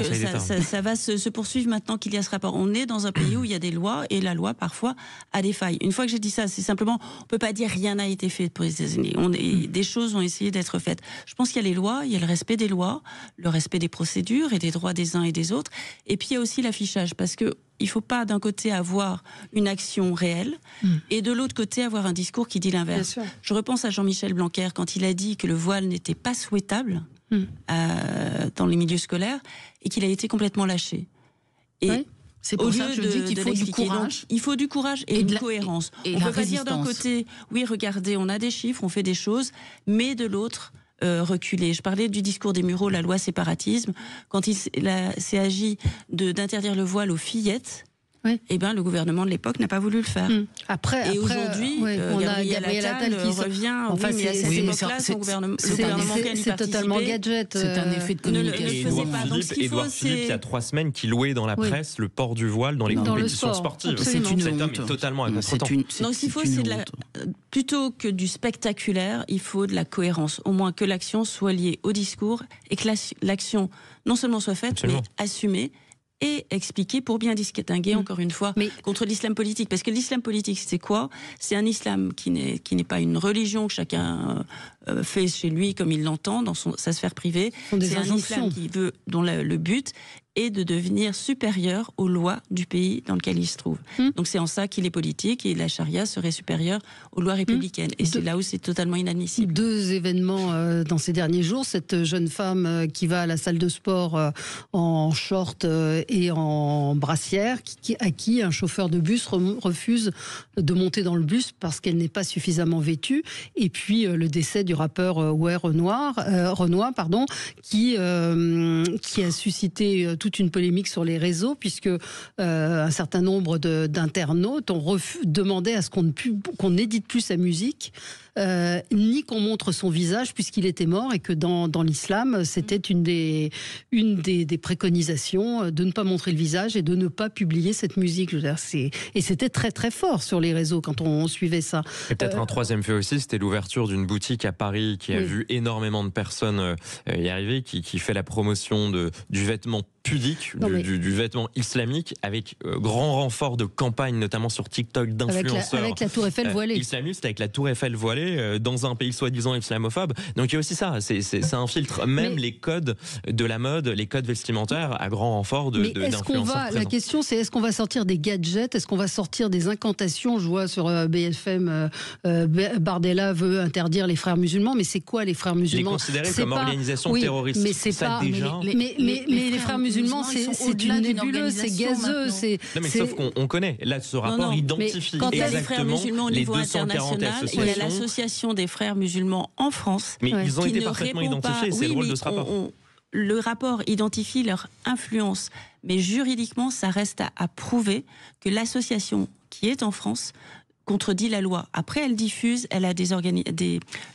ça va se poursuivre maintenant qu'il y a ce rapport. On est dans un pays où il y a des lois et la loi, parfois, a des failles. Une fois que j'ai dit ça, c'est simplement, on ne peut pas dire rien n'a été fait pour les États-Unis. Des choses ont essayé d'être faites. Je pense qu'il y a les lois, il y a le respect des lois, le respect des procédures et des droits des uns et des autres. Et puis, il y a aussi l'affichage, parce que il ne faut pas d'un côté avoir une action réelle et de l'autre côté avoir un discours qui dit l'inverse. Je repense à Jean-Michel Blanquer quand il a dit que le voile n'était pas souhaitable dans les milieux scolaires et qu'il a été complètement lâché. Et c'est pour ça que je dis qu'il faut du courage. Donc, il faut du courage et une cohérence. On ne peut pas dire d'un côté, oui, regardez, on a des chiffres, on fait des choses, mais de l'autre, reculer. Je parlais du discours des Mureaux, la loi séparatisme. Quand il s'est agi d'interdire le voile aux fillettes, eh ben, le gouvernement de l'époque n'a pas voulu le faire. Après, aujourd'hui, on a Gabriel Attal qui revient. Mais à cette époque-là, son gouvernement, c'est totalement gadget. C'est un effet de communication. Édouard Philippe, il y a 3 semaines, qui louait dans la presse le port du voile dans les compétitions sportives. C'est une Cet homme est totalement à contre-temps. Donc, ce qu'il faut, c'est plutôt que du spectaculaire, il faut de la cohérence. Au moins que l'action soit liée au discours et que l'action non seulement soit faite, mais assumée. Et expliquer pour bien distinguer, encore une fois, contre l'islam politique. Parce que l'islam politique, c'est quoi ? C'est un islam qui n'est pas une religion que chacun fait chez lui comme il l'entend dans sa sphère privée. C'est un islam dont le but est de devenir supérieur aux lois du pays dans lequel il se trouve. Donc c'est en ça qu'il est politique et la charia serait supérieure aux lois républicaines. Et c'est là où c'est totalement inadmissible. 2 événements dans ces derniers jours. Cette jeune femme qui va à la salle de sport en short et en brassière, à qui un chauffeur de bus refuse de monter dans le bus parce qu'elle n'est pas suffisamment vêtue. Et puis le décès du rappeur Renoir, qui a suscité toute une polémique sur les réseaux, puisque un certain nombre d'internautes ont demandé à ce qu'on n'édite plus sa musique, ni qu'on montre son visage, puisqu'il était mort, et que dans l'islam, c'était une des préconisations de ne pas montrer le visage et de ne pas publier cette musique. Je veux dire, et c'était très très fort sur les réseaux quand on suivait ça. Et peut-être un troisième fait aussi, c'était l'ouverture d'une boutique à Paris qui a vu énormément de personnes y arriver, qui fait la promotion du vêtement pudique, du vêtement islamique, avec grand renfort de campagne, notamment sur TikTok, d'influenceurs. Avec la Tour Eiffel voilée. Islamiste, avec la Tour Eiffel voilée, dans un pays soi-disant islamophobe. Donc il y a aussi ça, c'est un filtre. Même les codes de la mode, les codes vestimentaires, à grand renfort d'influenceurs. La question, c'est est-ce qu'on va sortir des gadgets, est-ce qu'on va sortir des incantations? Je vois sur BFM, Bardella veut interdire les frères musulmans, mais c'est quoi les frères musulmans? Les considérer comme organisation terroriste. Mais c'est pas. Mais les frères musulmans, c'est une nébuleuse, c'est gazeux. Non, mais sauf qu'on connaît. Là, ce rapport identifie quand exactement il y a les frères musulmans au niveau 240 international, associations. il y a l'association des frères musulmans en France. Mais ils ont été parfaitement identifiés, c'est le rôle de ce rapport. Le rapport identifie leur influence, mais juridiquement, ça reste à prouver que l'association qui est en France contredit la loi. Après, elle diffuse, elle a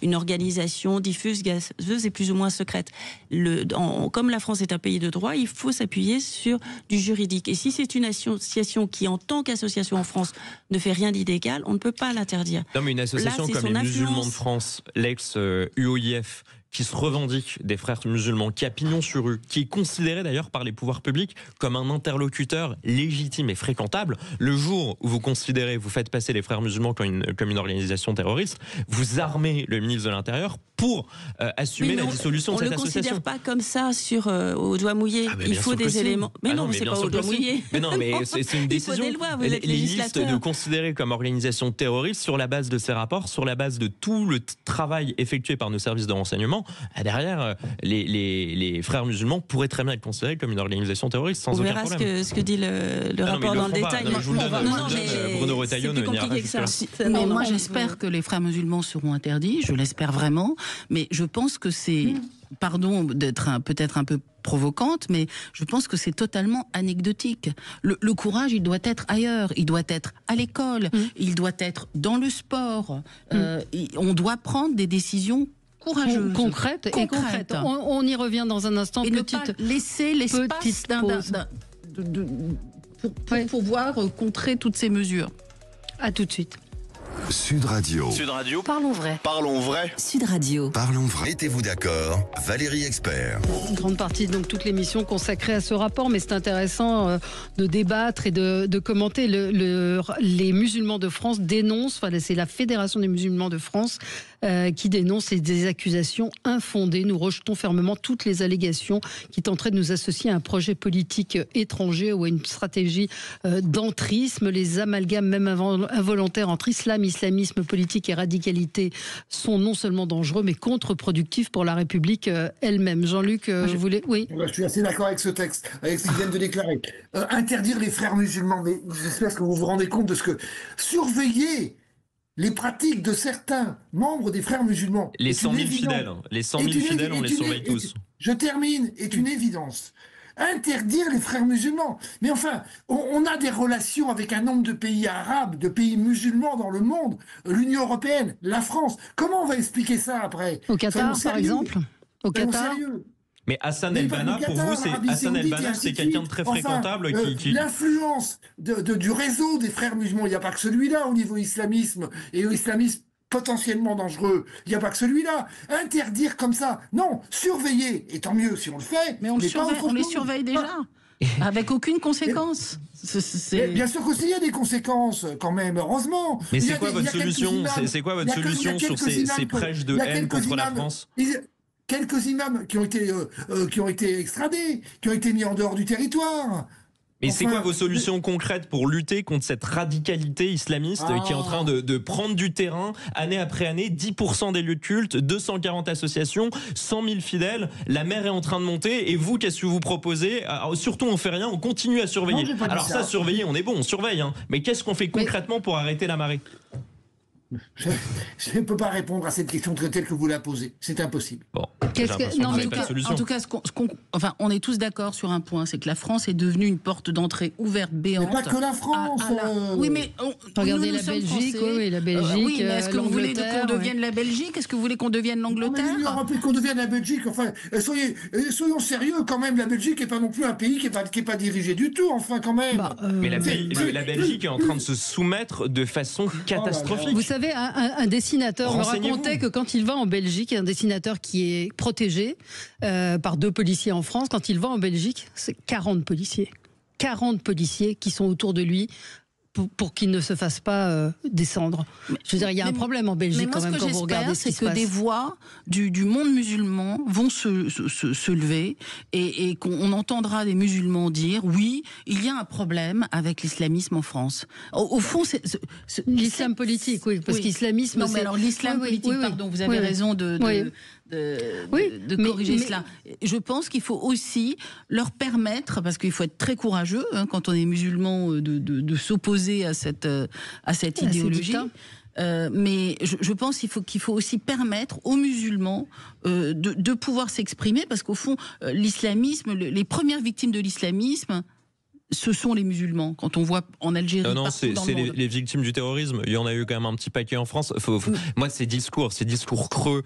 une organisation diffuse, gazeuse et plus ou moins secrète. Comme la France est un pays de droit, il faut s'appuyer sur du juridique. Et si c'est une association qui, en tant qu'association en France, ne fait rien d'illégal, on ne peut pas l'interdire. Non, mais une association comme les musulmans de France, l'ex-UOIF, qui se revendique des frères musulmans, qui a pignon sur rue, qui est considéré d'ailleurs par les pouvoirs publics comme un interlocuteur légitime et fréquentable, le jour où vous faites passer les frères musulmans comme une organisation terroriste, vous armez le ministre de l'Intérieur pour assumer la dissolution de cette association. On ne le considère pas comme ça au doigt mouillé. Il faut des éléments. Mais non, c'est pas au doigt mouillé. Mais non, mais c'est une décision. Il faut des lois, vous êtes législateur. De considérer comme organisation terroriste sur la base de ces rapports, sur la base de tout le travail effectué par nos services de renseignement. Derrière, les frères musulmans pourraient très bien être considérés comme une organisation terroriste sans aucun problème. On verra ce que dit le rapport dans le détail. Je vous le donne. Bruno Retailleau ne n'ira pas jusque-là. Mais moi, j'espère que les frères musulmans seront interdits. Je l'espère vraiment. Mais je pense que c'est, pardon d'être peut-être un peu provocante, mais je pense que c'est totalement anecdotique. Le courage, il doit être ailleurs. Il doit être à l'école. Il doit être dans le sport. On doit prendre des décisions courageuse, concrète. On y revient dans un instant. Et ne pas laisser l'espace pour pouvoir contrer toutes ces mesures. À tout de suite. Sud Radio. Sud Radio. Parlons vrai. Parlons vrai. Sud Radio. Parlons vrai. Mettez-vous d'accord. Valérie Expert. Une grande partie de toute l'émission consacrée à ce rapport, mais c'est intéressant de débattre et de commenter. Les musulmans de France dénoncent, c'est la Fédération des musulmans de France qui dénonce des accusations infondées. Nous rejetons fermement toutes les allégations qui tenteraient de nous associer à un projet politique étranger ou à une stratégie d'entrisme. Les amalgames, même involontaires, entre islamisme politique et radicalité sont non seulement dangereux, mais contre-productifs pour la République elle-même. Jean-Luc, vous voulez... Oui. Je suis assez d'accord avec ce texte, avec ce qu'ils viennent de déclarer. Interdire les frères musulmans, mais j'espère que vous vous rendez compte de ce que... Surveiller les pratiques de certains membres des frères musulmans. Les 100 000 fidèles. Les 100 000 fidèles, on les surveille tous. Je termine, est une évidence. Interdire les frères musulmans. Mais enfin, on a des relations avec un nombre de pays arabes, de pays musulmans dans le monde, l'Union européenne, la France. Comment on va expliquer ça après? Au Qatar, par exemple? Au Qatar. Mais Hassan El-Banna, pour vous, c'est quelqu'un de très fréquentable qui... L'influence du réseau des frères musulmans, il n'y a pas que celui-là au niveau islamisme, et au islamisme potentiellement dangereux, il n'y a pas que celui-là. Interdire comme ça, non, surveiller, et tant mieux si on le fait. Mais on les surveille déjà, avec aucune conséquence. Bien sûr qu'aussi il y a des conséquences, quand même, heureusement. Mais c'est quoi votre solution? C'est quoi votre solution sur ces prêches de haine contre la France? Quelques imams qui ont été extradés, qui ont été mis en dehors du territoire. Mais c'est quoi vos solutions concrètes pour lutter contre cette radicalité islamiste qui est en train de prendre du terrain année après année? 10% des lieux de culte, 240 associations, 100 000 fidèles, la mer est en train de monter, et vous, qu'est-ce que vous proposez? Alors, surtout, on fait rien, on continue à surveiller. Non, alors ça, surveiller, on est bon, on surveille, hein. Mais qu'est-ce qu'on fait concrètement pour arrêter la marée? Je ne peux pas répondre à cette question telle que vous la posez. C'est impossible. Bon, en tout cas, on est tous d'accord sur un point, c'est que la France est devenue une porte d'entrée ouverte, béante. Mais pas que la France. Oui, mais regardez la Belgique. Oui, la Belgique. Oui, mais est-ce que vous voulez qu'on devienne la Belgique? Est-ce que vous voulez qu'on devienne l'Angleterre? Il n'y aura plus qu'on devienne la Belgique. Enfin, soyons sérieux quand même. La Belgique n'est pas non plus un pays qui est pas dirigé du tout. Enfin, quand même. Mais la Belgique est en train de se soumettre de façon catastrophique. Vous savez, un dessinateur me racontait que quand il va en Belgique, un dessinateur qui est protégé par 2 policiers en France, quand il va en Belgique, c'est 40 policiers. 40 policiers qui sont autour de lui pour qu'il ne se fasse pas descendre. Je veux dire, il y a un problème en Belgique quand même quand vous regardez ce qui se passe. C'est que des voix du monde musulman vont se lever et qu'on entendra des musulmans dire oui, il y a un problème avec l'islamisme en France. Au fond, c'est l'islam politique, oui, parce qu'islamisme. Non, mais alors l'islam politique, pardon, vous avez raison de corriger cela. Je pense qu'il faut aussi leur permettre, parce qu'il faut être très courageux quand on est musulman, de s'opposer à cette idéologie. Mais je pense qu'il faut aussi permettre aux musulmans de pouvoir s'exprimer, parce qu'au fond, l'islamisme, les premières victimes de l'islamisme, ce sont les musulmans. Quand on voit en Algérie, non, c'est les victimes du terrorisme. Il y en a eu quand même un petit paquet en France. Moi, ces discours creux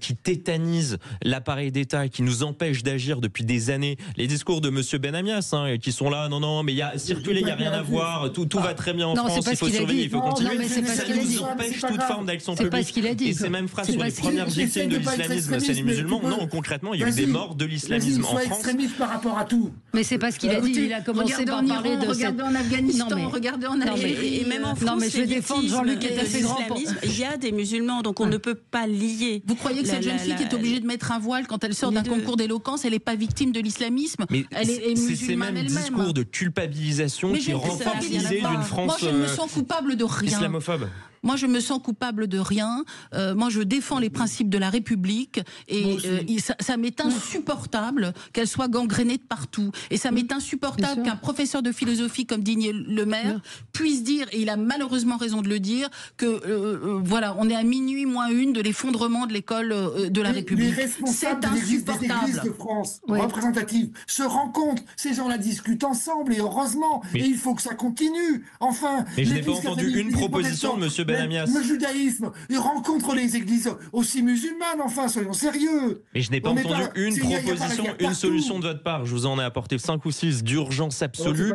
qui tétanisent l'appareil d'État, qui nous empêchent d'agir depuis des années. Les discours de Monsieur Benamias, qui sont là, non, mais il y a circuler, il y a rien à voir, tout va très bien en France, il faut surveiller, il faut continuer. Ça nous empêche toute forme d'action publique. Et ces mêmes phrases sur les premières victimes de l'islamisme, c'est les musulmans. Non, concrètement, il y a eu des morts de l'islamisme en France. Extrémiste par rapport à tout. Mais c'est pas ce qu'il a dit. Il a commencé par parler de regardez en Afghanistan, regardez en Algérie. Et même en France, mais je vais défendre Jean-Luc qui est assez grand. Il y a des musulmans, donc on ne peut pas lier. Vous croyez que cette jeune fille qui est obligée de mettre un voile quand elle sort d'un concours d'éloquence, elle n'est pas victime de l'islamisme? Elle est musulmane elle-même. C'est ces mêmes discours de culpabilisation qui renforcent l'idée d'une France Moi, je me sens coupable de rien. Islamophobe. Moi, je me sens coupable de rien. Moi, je défends les principes de la République et ça m'est insupportable qu'elle soit gangrénée de partout. Et ça m'est insupportable qu'un professeur de philosophie comme Didier Lemaire puisse dire, et il a malheureusement raison de le dire, que voilà, on est à minuit moins une de l'effondrement de l'école de la République. Les responsables des églises de France représentatives se rencontrent. Ces gens-là discutent ensemble et heureusement. Et il faut que ça continue. Enfin. Mais je n'ai pas entendu une proposition de Monsieur Benamias. Le judaïsme, il rencontre les églises aussi musulmanes, enfin, soyons sérieux. Mais je n'ai pas entendu une proposition, une solution de votre part. Je vous en ai apporté 5 ou 6 d'urgence absolue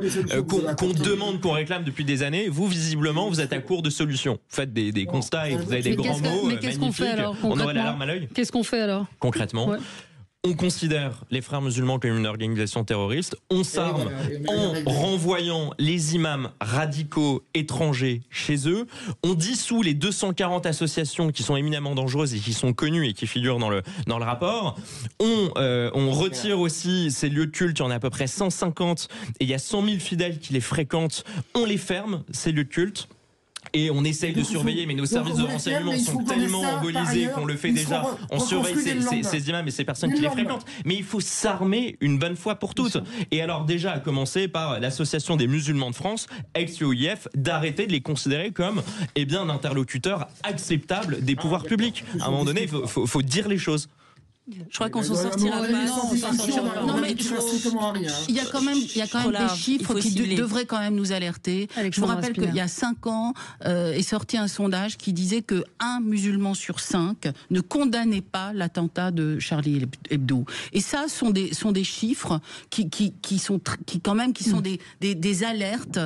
qu'on demande, qu'on réclame depuis des années. Vous, visiblement, vous êtes à court de solutions. Vous faites des constats et vous avez des grands mots magnifiques. On aurait la larme à l'œil. Qu'est-ce qu'on fait alors? Concrètement, on considère les frères musulmans comme une organisation terroriste, on s'arme en renvoyant les imams radicaux étrangers chez eux, on dissout les 240 associations qui sont éminemment dangereuses et qui sont connues et qui figurent dans le rapport, on retire aussi ces lieux de culte, il y en a à peu près 150 et il y a 100 000 fidèles qui les fréquentent, on les ferme, ces lieux de culte. Et on essaye de surveiller, mais nos services de renseignement sont tellement embolisés qu'on le fait déjà. On surveille ces imams et ces personnes qui les fréquentent. Mais il faut s'armer une bonne fois pour toutes. Et alors déjà, à commencer par l'Association des musulmans de France, ex-UOIF, d'arrêter de les considérer comme un interlocuteur acceptable des pouvoirs publics. À un moment donné, il faut dire les choses. Je crois qu'on s'en sortira pas. Non, mais il y a quand même des chiffres qui devraient quand même nous alerter. Je vous rappelle qu'il y a 5 ans est sorti un sondage qui disait que 1 musulman sur 5 ne condamnait pas l'attentat de Charlie Hebdo. Et ça sont des chiffres qui sont des alertes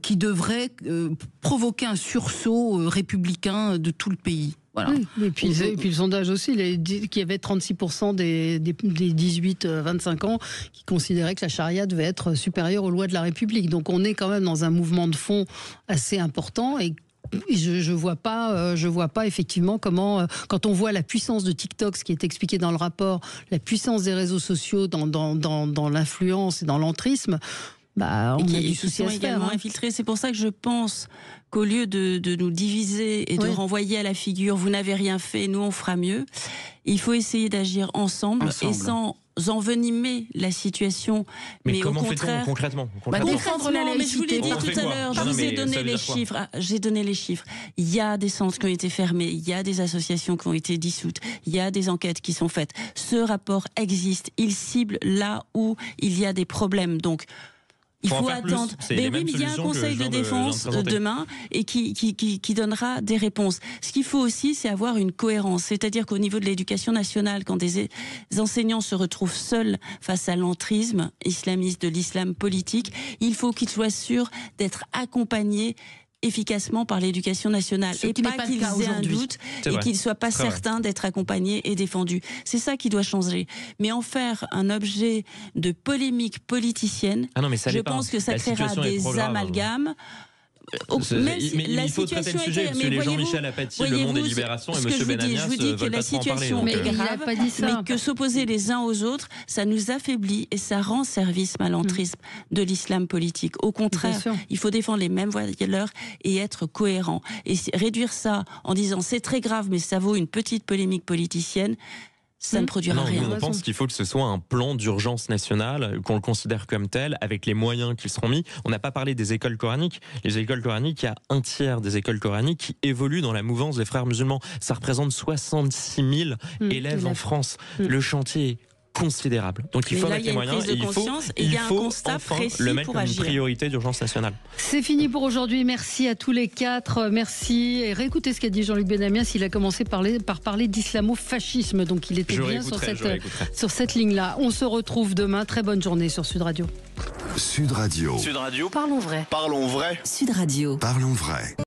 qui devraient provoquer un sursaut républicain de tout le pays. Voilà. Oui, et puis le sondage aussi, il dit qu'il y avait 36% des 18-25 ans qui considéraient que la charia devait être supérieure aux lois de la République. Donc on est quand même dans un mouvement de fond assez important et je vois pas effectivement comment, quand on voit la puissance de TikTok, ce qui est expliqué dans le rapport, la puissance des réseaux sociaux dans l'influence et dans l'entrisme, on a du souci à se faire. Infiltrés. C'est pour ça que je pense qu'au lieu de nous diviser et de renvoyer à la figure, vous n'avez rien fait, nous on fera mieux, il faut essayer d'agir ensemble. Et sans envenimer la situation, mais comment au contraire, fait-on concrètement défendre la laïcité. Mais je vous l'ai dit tout à l'heure, je vous ai donné les chiffres. J'ai donné les chiffres. Il y a des centres qui ont été fermés, il y a des associations qui ont été dissoutes, il y a des enquêtes qui sont faites. Ce rapport existe, il cible là où il y a des problèmes. Donc il faut attendre. Mais oui, mais il y a un conseil de défense demain et qui donnera des réponses. Ce qu'il faut aussi, c'est avoir une cohérence. C'est-à-dire qu'au niveau de l'éducation nationale, quand des enseignants se retrouvent seuls face à l'entrisme islamiste de l'islam politique, il faut qu'ils soient sûrs d'être accompagnés efficacement par l'éducation nationale et pas qu'ils aient un doute et qu'ils ne soient pas certains d'être accompagnés et défendus. C'est ça qui doit changer. Mais en faire un objet de polémique politicienne, je pense que ça créera des amalgames. Mais il faut traiter le sujet, parce que les Jean-Michel Apathy, Le Monde et Libération et M. Benamias je vous dis que la situation est grave, mais que s'opposer les uns aux autres, ça nous affaiblit et ça rend service à l'entrisme de l'islam politique. Au contraire, il faut défendre les mêmes valeurs et être cohérent. Et réduire ça en disant c'est très grave, mais ça vaut une petite polémique politicienne, ça ne produira rien. On pense qu'il faut que ce soit un plan d'urgence nationale, qu'on le considère comme tel, avec les moyens qui seront mis. On n'a pas parlé des écoles coraniques. Les écoles coraniques, il y a 1/3 des écoles coraniques qui évoluent dans la mouvance des frères musulmans. Ça représente 66 000 élèves en France. Le chantier est considérable. Donc il faut mettre les moyens et il faut enfin le mettre comme une priorité d'urgence nationale. C'est fini pour aujourd'hui. Merci à tous les quatre. Merci. Et réécoutez ce qu'a dit Jean-Luc Benamias. Il a commencé par parler d'islamo-fascisme. Donc il était bien sur cette ligne-là. On se retrouve demain. Très bonne journée sur Sud Radio. Sud Radio. Sud Radio. Parlons vrai. Parlons vrai. Sud Radio. Parlons vrai.